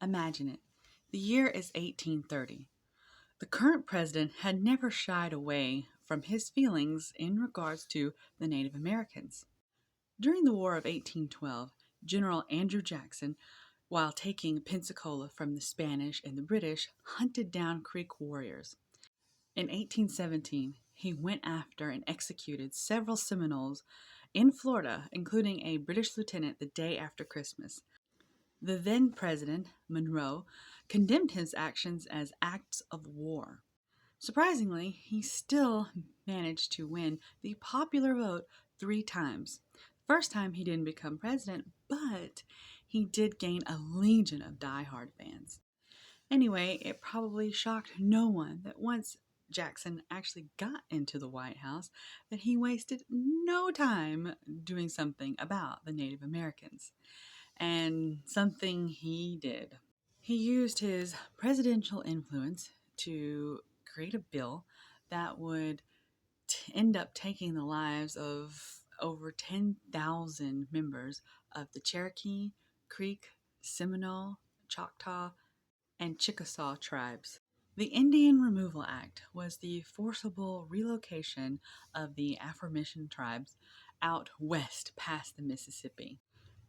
Imagine it. The year is 1830. The current president had never shied away from his feelings in regards to the Native Americans. During the War of 1812, General Andrew Jackson, while taking Pensacola from the Spanish and the British, hunted down Creek warriors. In 1817, he went after and executed several Seminoles in Florida, including a British lieutenant the day after Christmas. The then president, Monroe, condemned his actions as acts of war. Surprisingly, he still managed to win the popular vote 3 times. First time he didn't become president, but he did gain a legion of die-hard fans. Anyway, it probably shocked no one that once Jackson actually got into the White House, that he wasted no time doing something about the Native Americans. And something he did. He used his presidential influence to create a bill that would end up taking the lives of over 10,000 members of the Cherokee, Creek, Seminole, Choctaw, and Chickasaw tribes. The Indian Removal Act was the forcible relocation of the aforementioned tribes out west past the Mississippi.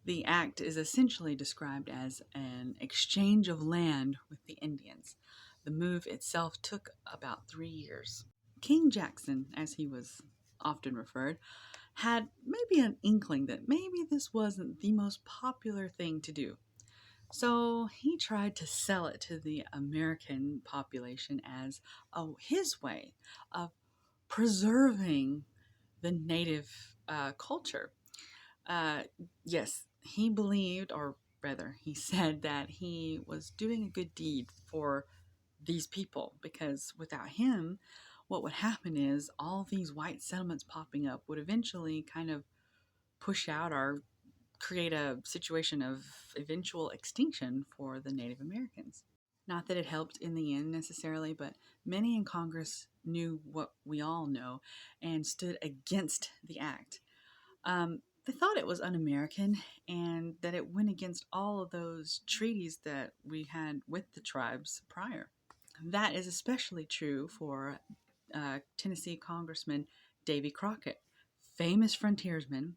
The act is essentially described as an exchange of land with the Indians. The move itself took about 3 years. King Jackson, as he was often referred, had maybe an inkling that maybe this wasn't the most popular thing to do. So he tried to sell it to the American population as his way of preserving the native culture. Uh, yes, he believed, or rather, he said that he was doing a good deed for these people because without him, what would happen is all these white settlements popping up would eventually kind of push out or create a situation of eventual extinction for the Native Americans. Not that it helped in the end necessarily, but many in Congress knew what we all know and stood against the act. They thought it was un American and that it went against all of those treaties that we had with the tribes prior. That is especially true for Tennessee Congressman Davy Crockett, famous frontiersman,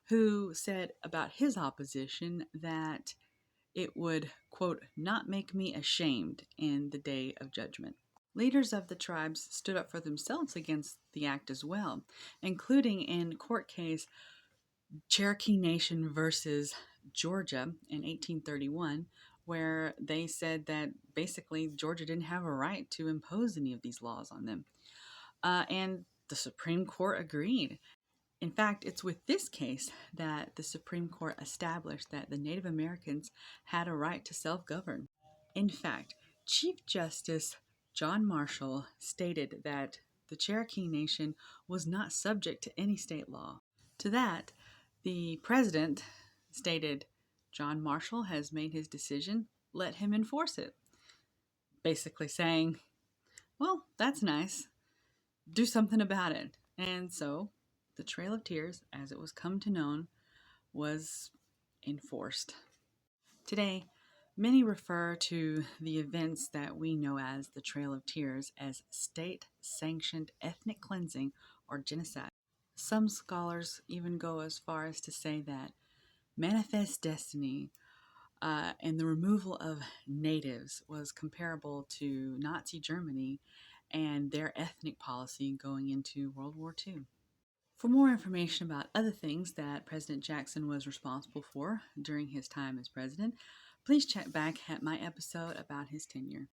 who said about his opposition that it would, quote, not make me ashamed in the day of judgment. Leaders of the tribes stood up for themselves against the act as well, including in court case Cherokee Nation versus Georgia in 1831, where they said that basically Georgia didn't have a right to impose any of these laws on them. And the Supreme Court agreed. In fact, it's with this case that the Supreme Court established that the Native Americans had a right to self govern. In fact, Chief Justice John Marshall stated that the Cherokee Nation was not subject to any state law. To that, the president stated, John Marshall has made his decision, let him enforce it. Basically saying, well, that's nice, do something about it. And so the Trail of Tears, as it was come to known, was enforced. Today, many refer to the events that we know as the Trail of Tears as state sanctioned ethnic cleansing or genocide. Some scholars even go as far as to say that Manifest Destiny and the removal of natives was comparable to Nazi Germany and their ethnic policy going into World War II. For more information about other things that President Jackson was responsible for during his time as president, please check back at my episode about his tenure.